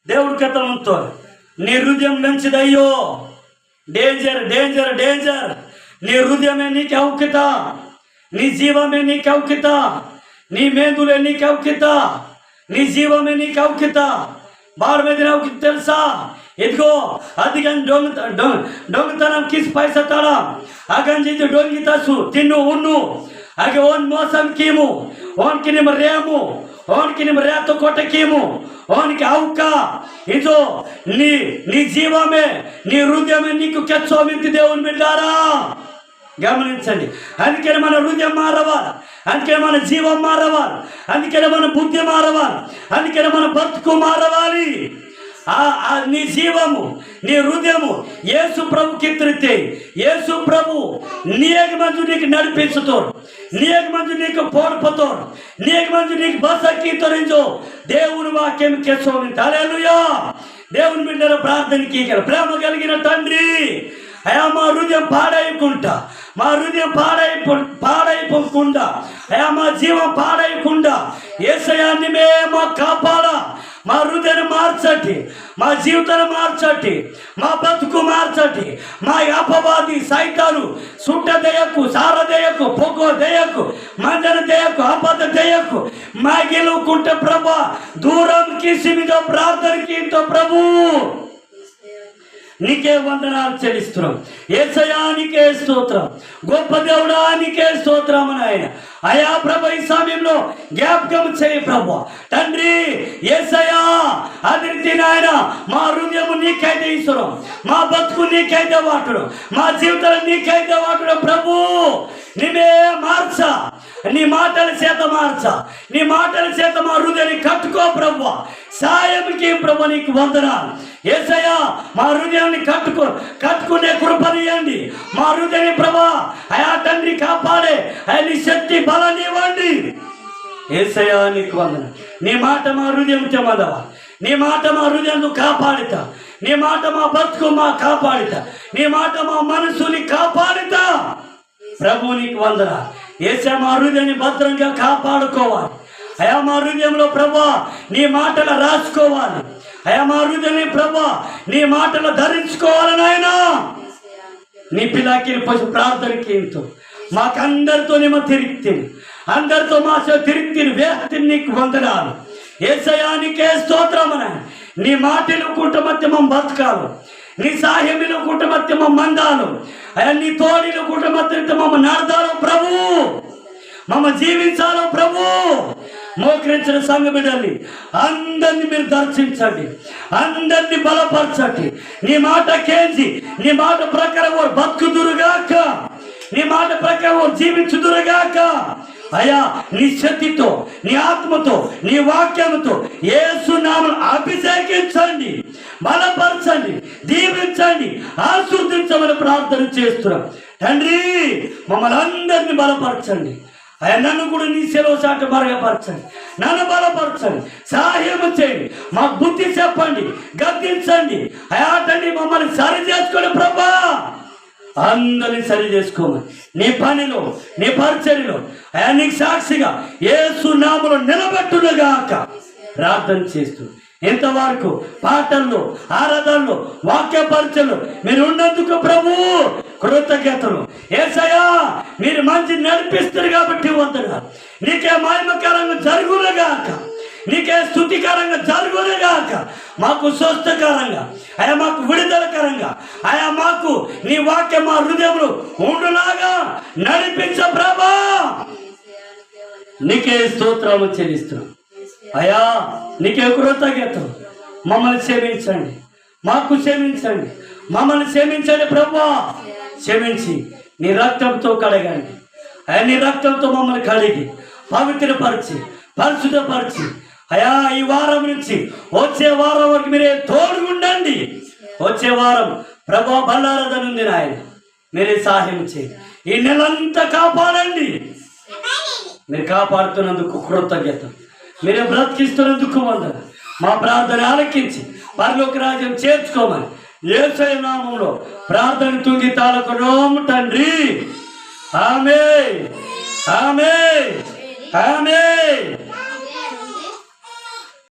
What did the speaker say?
దేవుడి కథనంతో నీ హృదయం మంచిదయ్యో. Danger danger danger. నీ హృదయమే నీకు ఔకిత, నీ జీవమే నీకు ఔకిత, నీ మేధులే నీకు ఔకిత, నీ జీవమే నీకు ఔకిత. బార్ మీద ఔకిత తెలుసా? ఇదిగో అదిగం దొంగతనం కిసి పైసా తాళ అగంజి డొంగితసు తిన్ను ఉన్ను ಹಾಗೆ ಓನ್ ಮೋಸಂ ಕೀಮು ಓನ್కి ನಿಮ್ಮ ರೇಮು ఓనికి ನಿಮ್ಮ రేత కొట్టకీము ఓనికి అవుక ఇదో నీ జీవమే నీ హృదయమే నీకు కెచ్చోమింది. దేవుని బిడ్డారా గమనించండి. అందుకని మన హృదయం మారవాలి, అందుకని మన జీవం మారవాలి, అందుకని మన బుద్ధి మారవాలి, అందుకని మన బతుకు మారవాలి. నీ జీవము నీ హృదయము యేసు ప్రభు కిత్రితే యేసు ప్రభు నీకు మంది నీకు నడిపించుతాడు, నీకు మంది నీకు పోడుపుతాడు, నీకు మంది నీకు బసకి తొరించో దేవుని వాక్యం కెచ్చోని. హల్లెలూయా. దేవుని బిడ్డల ప్రార్థనకి ప్రేమ కలిగిన తండ్రి, అయా మా హృదయం పాడైకుండా, మా హృదయం పాడైపోకుండా, అయా మా జీవం పాడైకుండా యేసయ్యాన్ని మేము కాపాడా. మా హృదయాన్ని మార్చండి, మా జీవితాన్ని మార్చండి, మా బతుకు మార్చండి. మా అపవాది సైతాను సుట్ట దయకు, సార దయకు, పొగ దయకు, మందన దయకు, అబద్ధ దయకు మా గెలుకుంటే ప్రభా దూరం కిసిమితో ప్రార్థనకి ప్రభు నీకే వందనాలు చెల్లిస్తున్నాం. యేసయ్యా నీకే స్తోత్రం. గొప్ప దేవుడా నీకే స్తోత్రం. ఆయన అయా ప్రభు ఈ సమయంలో జ్ఞాపకం చేయి ప్రభు తండ్రి. యేసయ్యా అదిరితి నాయన మా హృదయము నీకైతే ఇస్తున్నాం, మా బతుకు నీకైతే వాటడం, మా జీవితాలు నీకైతే వాటడం ప్రభు. నీవే మార్చ, నీ మాటల చేత మార్చ, నీ మాటల చేత మా హృదయాన్ని కట్టుకో ప్రభు. సాయంకి ప్రభు నీకు వందనాలు. యేసయ్యా మా హృదయాన్ని కట్టుకునే కృపనియండి. మా హృదయాన్ని ప్రభా అయా తండ్రి కాపాడే నీ శక్తి బలాన్ని ఇవ్వండి. యేసయ్యా నీకు వందనాలు. నీ మాట మా హృదయం తెమదవా, నీ మాట మా హృదయం కాపాడితా, నీ మాట మా బతుకు మా కాపాడితా, నీ మాట మా మనసుని కాపాడితా ప్రభు నీకు వందనాలు. యేసయ్యా మా హృదయాన్ని భద్రంగా కాపాడుకోవాలి. అయా మా హృదయంలో ప్రభా నీ మాటలు రాసుకోవాలి. అయా మా హృదయాన్ని ప్రభా నీ మాటలు ధరించుకోవాలని ఆయన నీ పిల్లాకి పశు ప్రార్థనకి ఎంతో మాకందరితో నేమో తిరిగి అందరితో మా తిరిగి వేస్తి నీకు వందనాలు. యేసయ్యా నీకే స్తోత్రమన. నీ మాటలు కుటుంబత్యమం బతకాలు, నీ సాహ్యములు కుటుంబత్యమం మందాలు, అయా నీ తోడిలు కుటుంబత్యమం నడదాలు ప్రభు. మమ్మ జీవించాలో ప్రభు. మోకరించిన సంఘ బిడ్డల్ని అందరినీ మీరు దర్శించండి, అందరినీ బలపరచండి. నీ మాట కేంచి, నీ మాట ప్రకారం వారు బతుకుదురుగాక, నీ మాట ప్రకారం వారు జీవించుదురుగాక. అయా నీ శక్తితో, నీ ఆత్మతో, నీ వాక్యంతో యేసు నామమున అభిషేకించండి, బలపరచండి, దీవించండి, ఆశీర్వదించమని ప్రార్థన చేస్తున్నాం తండ్రి. మమ్మల్ని అందరినీ బలపరచండి. నన్ను కూడా నీ సెలవు చాటు మరగపరచండి, నన్ను బలపరచండి, సహాయం చేయండి, మాకు బుద్ధి చెప్పండి, గద్దించండి. అయాటండి మమ్మల్ని సరి చేసుకోండి ప్రభా. అందరినీ సరి చేసుకోమని నీ పనిలో, నీ పరిచర్యలో అయా నీకు సాక్షిగా యేసు నామములో నిలబెట్టునుగాక ప్రార్థన చేస్తూ ఇంతవరకు పాటల్లో, ఆరాధనలో, వాక్య పరిచయలో మీరు ఉన్నందుకు ప్రభు కృతజ్ఞతలు. యేసయ్యా మీరు మంచి నడిపిస్తారు కాబట్టి వందనాలు. నీకే మహిమకరంగా జరుగునుగాక, నీకే స్తుతికరంగా జరుగునుగాక. మాకు స్వస్థకరంగా, అయా మాకు విడుదలకరంగా, అయా మాకు నీ వాక్యం మా హృదయంలో ఉండులాగా నడిపించ ప్రభా. నీకే స్తోత్రము చెల్లిస్తున్నాం అయా. నీకే కృతజ్ఞతలు. మమ్మల్ని క్షమించండి, మాకు క్షమించండి, మమ్మల్ని క్షమించండి ప్రభా. క్షమించి నీ రక్తంతో కడగండి. అయా నీ రక్తంతో మమ్మల్ని కడిగి పవిత్రపరిచి పరిశుద్ధపరిచి అయా ఈ వారం నుంచి వచ్చే వారం వరకు మీరే తోడుగుండండి. వచ్చే వారం ప్రభా బల్లారదను ఉంది నాయన, మీరే సహాయం చేయండి. ఈ నెలంతా కాపాడండి. మీరు కాపాడుతున్నందుకు కృతజ్ఞత, మీరే బ్రతికిస్తున్నందుకు వందన. మా ప్రార్థన ఆలకించి పరలోక రాజ్యం చేర్చుకోమని యేసయ్య నామములో ప్రార్థన తుంగి తాళకున్నాము తండ్రి. ఆమేన్, ఆమేన్, ఆమేన్.